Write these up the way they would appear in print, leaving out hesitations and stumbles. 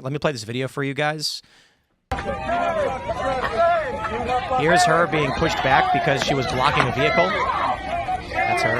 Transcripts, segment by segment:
Let me play this video for you guys. Here's her being pushed back because she was blocking a vehicle. That's her.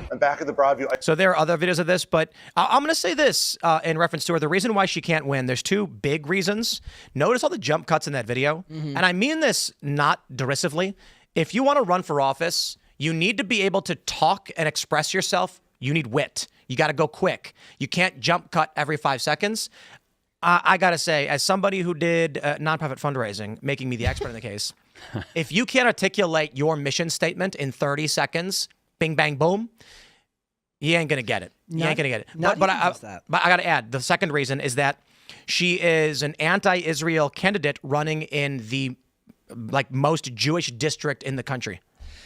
I'm back at the Broadview. So there are other videos of this, but I'm going to say this in reference to her. The reason why she can't win, there's two big reasons. Notice all the jump cuts in that video. And I mean this not derisively. If you want to run for office, you need to be able to talk and express yourself. You need wit. You got to go quick. You can't jump cut every 5 seconds. I got to say, as somebody who did nonprofit fundraising, making me the expert in the case, if you can't articulate your mission statement in 30 seconds, bing, bang, boom, you ain't going to get it. You ain't going to get it. But I got to add, the second reason is that she is an anti-Israel candidate running in the most Jewish district in the country.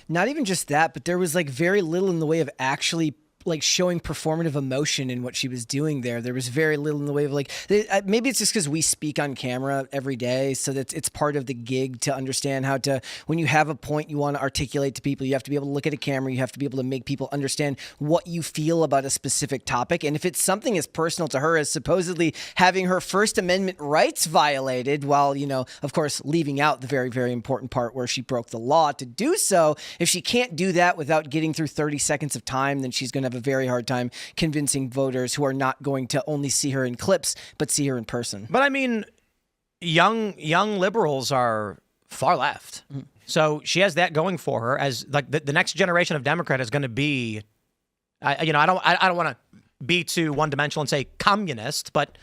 Not even just that, but there was very little in the way of actually showing performative emotion in what she was doing there. There was very little in the way of maybe it's just because we speak on camera every day, so that it's part of the gig to understand how to, when you have a point you want to articulate to people, you have to be able to look at a camera, you have to be able to make people understand what you feel about a specific topic. And if it's something as personal to her as supposedly having her First Amendment rights violated, while, of course, leaving out the very, very important part where she broke the law to do so, if she can't do that without getting through 30 seconds of time, then she's going to have a very hard time convincing voters who are not going to only see her in clips, but see her in person. But I mean, young liberals are far left. So she has that going for her, as the next generation of Democrat is going to be, I don't want to be too one dimensional and say communist, but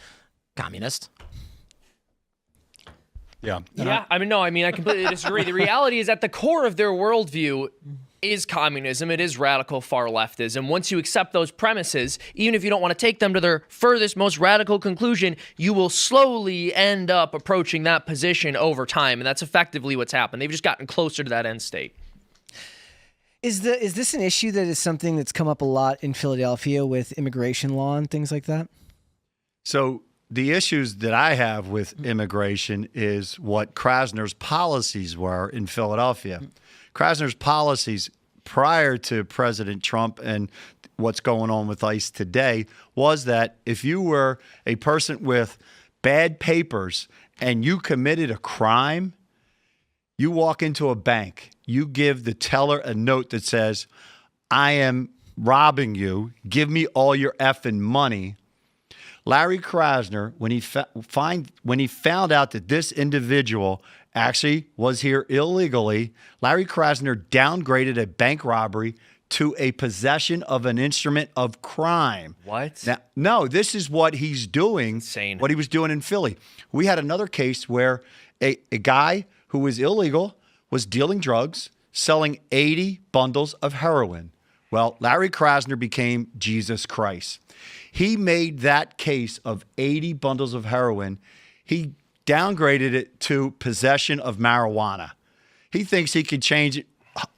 communist. Yeah. I completely disagree. The reality is at the core of their worldview is communism. It is radical far leftism. Once you accept those premises, even if you don't want to take them to their furthest, most radical conclusion, you will slowly end up approaching that position over time. And that's effectively what's happened. They've just gotten closer to that end state. Is this an issue that is something that's come up a lot in Philadelphia with immigration law and things like that? So the issues that I have with immigration is what Krasner's policies were in Philadelphia. Krasner's policies prior to President Trump and what's going on with ICE today was that if you were a person with bad papers and you committed a crime, you walk into a bank, you give the teller a note that says, I am robbing you, give me all your effing money. Larry Krasner, when he found out that this individual actually was here illegally, Larry Krasner downgraded a bank robbery to a possession of an instrument of crime. What? Now, no, this is what he's doing. Insane. What he was doing in Philly. We had another case where a guy who was illegal was dealing drugs, selling 80 bundles of heroin. Well, Larry Krasner became Jesus Christ. He made that case of 80 bundles of heroin. He downgraded it to possession of marijuana. He thinks he could change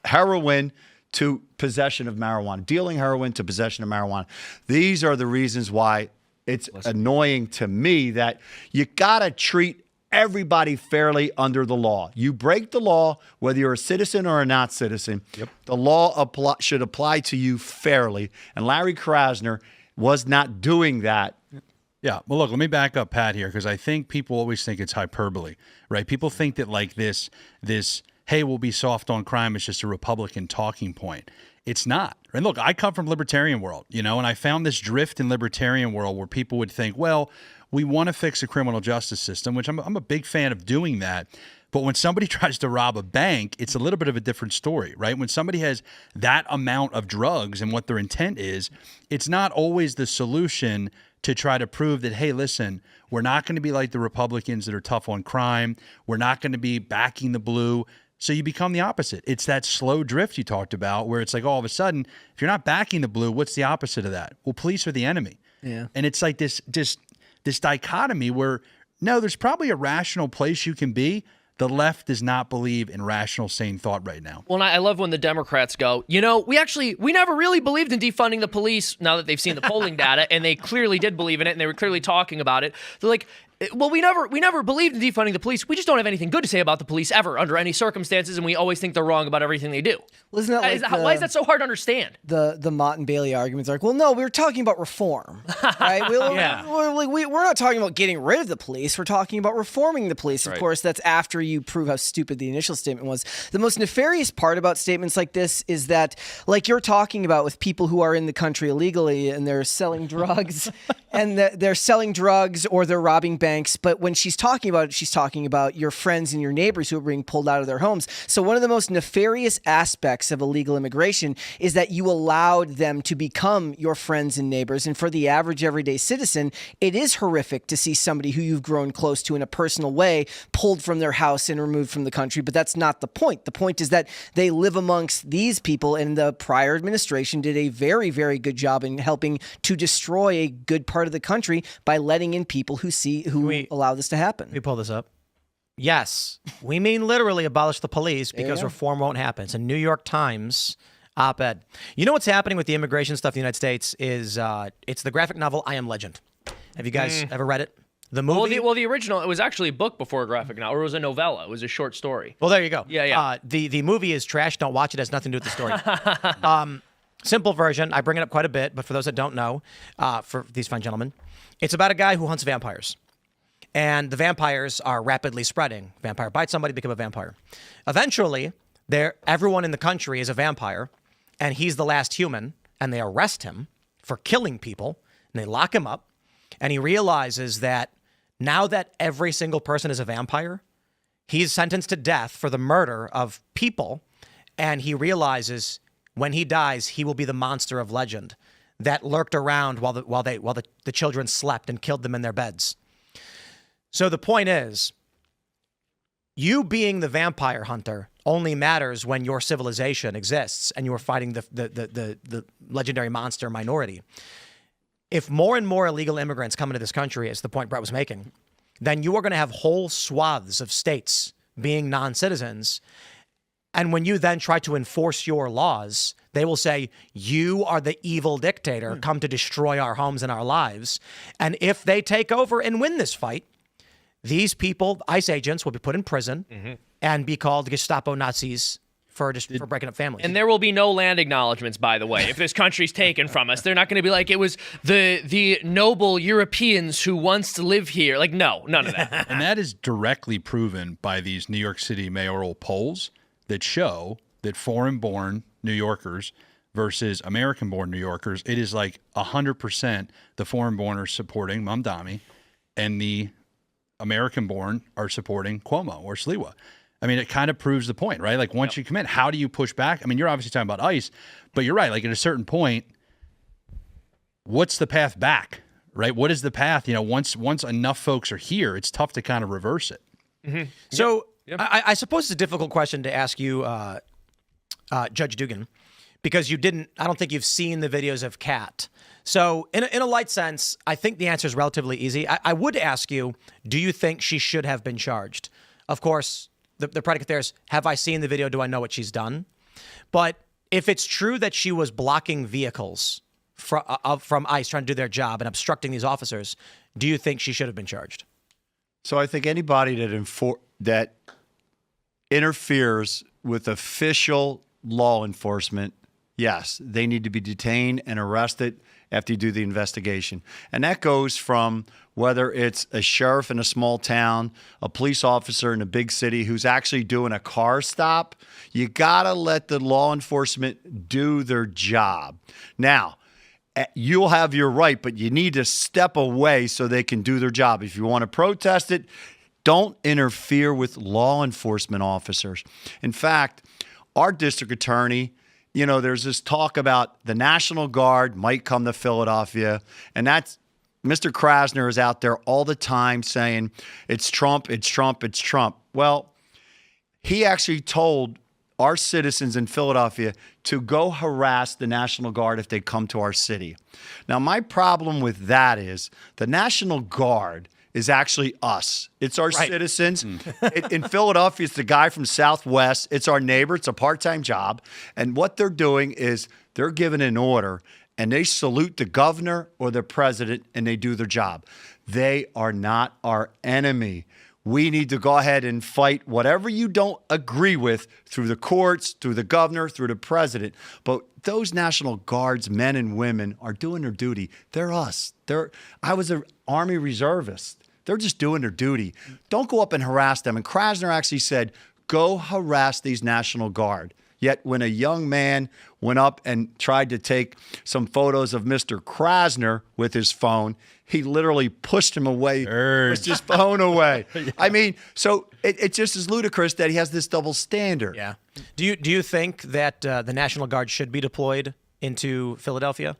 heroin to possession of marijuana, dealing heroin to possession of marijuana. These are the reasons why it's annoying to me that you got to treat everybody fairly under the law. You break the law, whether you're a citizen or a not citizen, the law should apply to you fairly. And Larry Krasner was not doing that. Yeah. Well, look, let me back up Pat here, because I think people always think it's hyperbole, right? People think that this, hey, we'll be soft on crime is just a Republican talking point. It's not. And look, I come from libertarian world, and I found this drift in libertarian world where people would think, well, we want to fix the criminal justice system, which I'm a big fan of doing that. But when somebody tries to rob a bank, it's a little bit of a different story, right? When somebody has that amount of drugs and what their intent is, it's not always the solution to try to prove that, hey, listen, we're not going to be like the Republicans that are tough on crime. We're not going to be backing the blue. So you become the opposite. It's that slow drift you talked about where it's like all of a sudden, if you're not backing the blue, what's the opposite of that? Well, police are the enemy. Yeah. And it's like this dichotomy where, no, there's probably a rational place you can be. The left does not believe in rational, sane thought right now. Well, I love when the Democrats go, we never really believed in defunding the police now that they've seen the polling data, and they clearly did believe in it, and they were clearly talking about it. They're like, Well, we never believed in defunding the police. We just don't have anything good to say about the police ever under any circumstances, and we always think they're wrong about everything they do. Well, isn't that like why is that so hard to understand? The Mott and Bailey arguments are like, well, no, we were talking about reform, right? We're not talking about getting rid of the police. We're talking about reforming the police. Of course, that's after you prove how stupid the initial statement was. The most nefarious part about statements like this is that, like you're talking about with people who are in the country illegally and they're selling drugs, and they're selling drugs or they're robbing banks. But when she's talking about it, she's talking about your friends and your neighbors who are being pulled out of their homes. So one of the most nefarious aspects of illegal immigration is that you allowed them to become your friends and neighbors. And for the average everyday citizen, it is horrific to see somebody who you've grown close to in a personal way pulled from their house and removed from the country. But that's not the point. The point is that they live amongst these people, and the prior administration did a very, very good job in helping to destroy a good part of the country by letting in people who allow this to happen. Let me pull this up. Yes, we mean literally abolish the police because reform won't happen. It's a New York Times op-ed. You know what's happening with the immigration stuff in the United States is it's the graphic novel I Am Legend. Have you guys ever read it? The movie? Well, the original, it was actually a book before a graphic novel, or it was a novella. It was a short story. Well, there you go. Yeah. The movie is trash. Don't watch it. It has nothing to do with the story. Simple version. I bring it up quite a bit, but for those that don't know, for these fine gentlemen, it's about a guy who hunts vampires. And the vampires are rapidly spreading. Vampire bites somebody, become a vampire. Eventually, everyone in the country is a vampire, and he's the last human, and they arrest him for killing people, and they lock him up, and he realizes that now that every single person is a vampire, he's sentenced to death for the murder of people, and he realizes when he dies, he will be the monster of legend that lurked around while the children slept and killed them in their beds. So the point is, you being the vampire hunter only matters when your civilization exists and you're fighting the legendary monster minority. If more and more illegal immigrants come into this country, as the point Brett was making, then you are going to have whole swaths of states being non-citizens. And when you then try to enforce your laws, they will say, you are the evil dictator, come to destroy our homes and our lives. And if they take over and win this fight, these people, ICE agents, will be put in prison and be called Gestapo Nazis for breaking up families. And there will be no land acknowledgements, by the way, if this country's taken from us. They're not going to be like, it was the noble Europeans who once lived here. Like, no, none of that. And that is directly proven by these New York City mayoral polls that show that foreign-born New Yorkers versus American-born New Yorkers, it is like 100% the foreign-born are supporting Mamdani, and the American-born are supporting Cuomo or Sliwa. I mean, it kind of proves the point, right? Like, once you commit, how do you push back? I mean, you're obviously talking about ICE, but you're right. Like, at a certain point, what's the path back, right? What is the path? You know, once enough folks are here, it's tough to kind of reverse it. Mm-hmm. So I suppose it's a difficult question to ask you, Judge Dugan, because I don't think you've seen the videos of Kat. So in a light sense, I think the answer is relatively easy. I would ask you, do you think she should have been charged? Of course, the predicate there is, have I seen the video? Do I know what she's done? But if it's true that she was blocking vehicles from ICE trying to do their job and obstructing these officers, do you think she should have been charged? So I think anybody that interferes with official law enforcement, yes, they need to be detained and arrested after you do the investigation. And that goes from whether it's a sheriff in a small town, a police officer in a big city who's actually doing a car stop. You got to let the law enforcement do their job. Now, you'll have your right, but you need to step away so they can do their job. If you want to protest it, don't interfere with law enforcement officers. In fact, our district attorney, you know, there's this talk about the National Guard might come to Philadelphia, and that's Mr. Krasner is out there all the time saying it's Trump, it's Trump, it's Trump. Well, he actually told our citizens in Philadelphia to go harass the National Guard if they come to our city. Now, my problem with that is the National Guard is actually us. It's our citizens. In Philadelphia, it's the guy from Southwest. It's our neighbor. It's a part-time job. And what they're doing is they're giving an order. and they salute the governor or the president and they do their job. They are not our enemy. We need to go ahead and fight whatever you don't agree with through the courts, through the governor, through the president. But those National Guards, men and women, are doing their duty. They're us. I was an Army reservist. They're just doing their duty. Don't go up and harass them. And Krasner actually said, go harass these National Guard. Yet when a young man went up and tried to take some photos of Mr. Krasner with his phone, he literally pushed him away, pushed his phone away. Yeah. I mean, so it just is ludicrous that he has this double standard. Yeah. Do you think that the National Guard should be deployed into Philadelphia?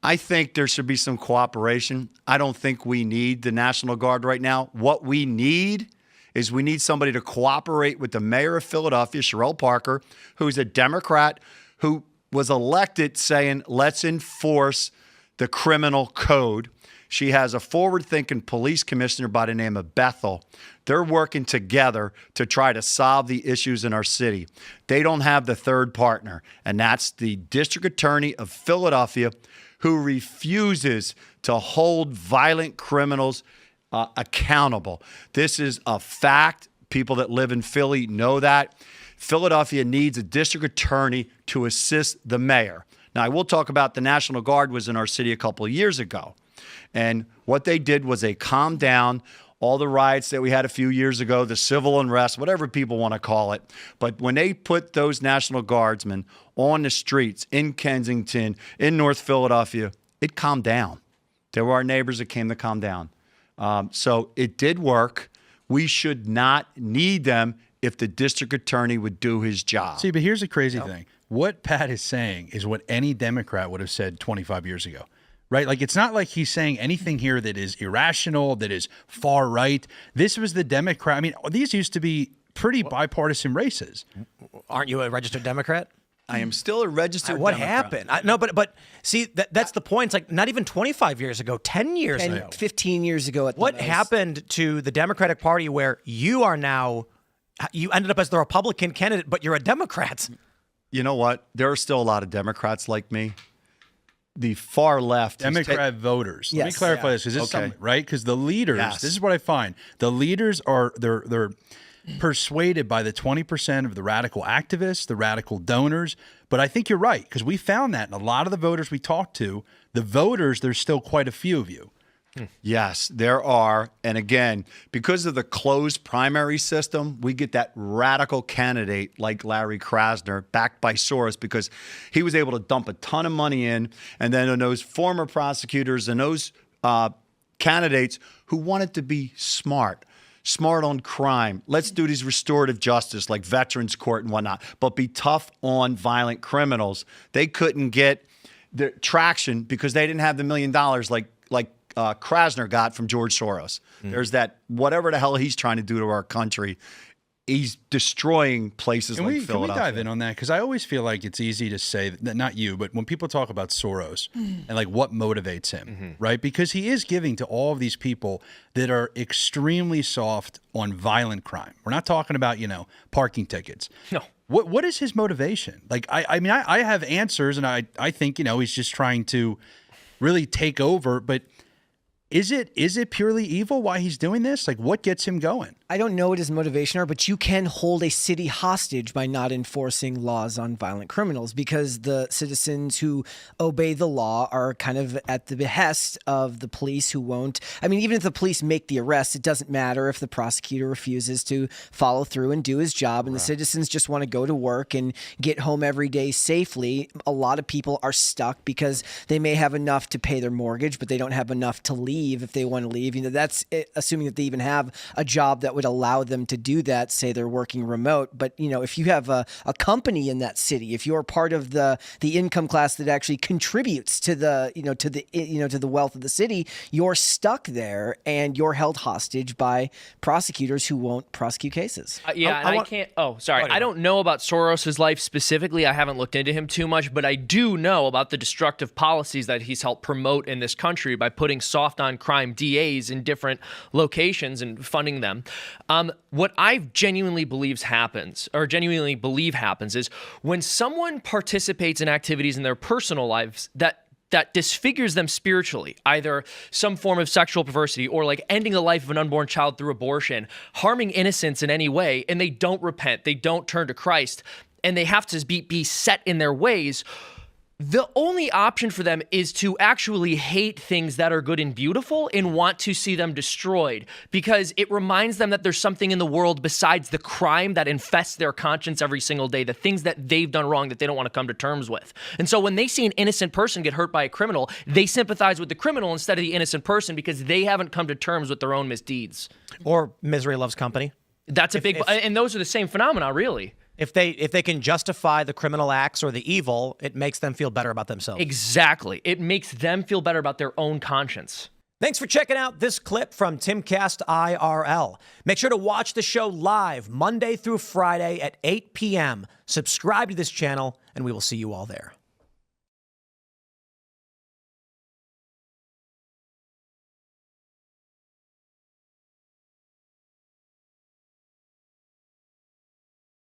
I think there should be some cooperation. I don't think we need the National Guard right now. What we need is we need somebody to cooperate with the mayor of Philadelphia, Sherelle Parker, who's a Democrat who was elected saying, let's enforce the criminal code. She has a forward-thinking police commissioner by the name of Bethel. They're working together to try to solve the issues in our city. They don't have the third partner, and that's the district attorney of Philadelphia, who refuses to hold violent criminals accountable. This is a fact. People that live in Philly know that. Philadelphia needs a district attorney to assist the mayor. Now, I will talk about the National Guard was in our city a couple of years ago. And what they did was they calmed down all the riots that we had a few years ago, the civil unrest, whatever people want to call it. But when they put those National Guardsmen on the streets in Kensington, in North Philadelphia, it calmed down. There were our neighbors that came to calm down. So it did work. We should not need them if the district attorney would do his job. See, but here's the crazy thing. What Pat is saying is what any Democrat would have said 25 years ago, right? Like, it's not like he's saying anything here that is irrational, that is far right. This was the Democrat. I mean, these used to be pretty bipartisan races. Aren't you a registered Democrat? I am still a registered What Democrat. happened? No, but see, that's the point. It's like not even 25 years ago, 10 years ago. 15 years ago at the What most. happened to the Democratic Party where you are now, you ended up as the Republican candidate, but you're a Democrat? You know what? There are still a lot of Democrats like me. The far left. Democrat voters. Let me Yes. clarify this because it's something, right? Because the leaders, this is what I find. The leaders are, they're persuaded by the 20% of the radical activists, the radical donors. But I think you're right, because we found that in a lot of the voters we talked to, the voters, there's still quite a few of you. Yes, there are. And again, because of the closed primary system, we get that radical candidate like Larry Krasner, backed by Soros, because he was able to dump a ton of money in. And then those former prosecutors and those candidates who wanted to be smart on crime. Let's do these restorative justice like Veterans Court and whatnot, but be tough on violent criminals. They couldn't get the traction because they didn't have the $1 million like Krasner got from George Soros. There's that, whatever the hell he's trying to do to our country, he's destroying places like Philadelphia. Can we dive in on that? Because I always feel like it's easy to say, that, not you, but when people talk about Soros and like what motivates him, right? Because he is giving to all of these people that are extremely soft on violent crime. We're not talking about, parking tickets. No. What is his motivation? Like, I mean, I have answers, and I think, he's just trying to really take over, but is it purely evil why he's doing this? Like, what gets him going? I don't know what his motivation are, but you can hold a city hostage by not enforcing laws on violent criminals, because the citizens who obey the law are kind of at the behest of the police who won't. I mean, even if the police make the arrest, it doesn't matter if the prosecutor refuses to follow through and do his job, and the citizens just want to go to work and get home every day safely. A lot of people are stuck because they may have enough to pay their mortgage, but they don't have enough to leave if they want to leave. That's assuming that they even have a job that would allow them to do that. Say they're working remote, but if you have a company in that city, if you're part of the income class that actually contributes to the to the wealth of the city, you're stuck there and you're held hostage by prosecutors who won't prosecute cases. I can't. Oh, sorry. I don't know about Soros's life specifically. I haven't looked into him too much, but I do know about the destructive policies that he's helped promote in this country by putting soft on on crime DAs in different locations and funding them. What I genuinely believe happens is when someone participates in activities in their personal lives that disfigures them spiritually, either some form of sexual perversity or like ending the life of an unborn child through abortion, harming innocence in any way, and they don't repent, they don't turn to Christ, and they have to be set in their ways, the only option for them is to actually hate things that are good and beautiful and want to see them destroyed, because it reminds them that there's something in the world besides the crime that infests their conscience every single day, the things that they've done wrong that they don't want to come to terms with. And so when they see an innocent person get hurt by a criminal, they sympathize with the criminal instead of the innocent person because they haven't come to terms with their own misdeeds. Or misery loves company. That's and those are the same phenomena, really. If they can justify the criminal acts or the evil, it makes them feel better about themselves. Exactly. It makes them feel better about their own conscience. Thanks for checking out this clip from Timcast IRL. Make sure to watch the show live Monday through Friday at 8 p.m. Subscribe to this channel, and we will see you all there.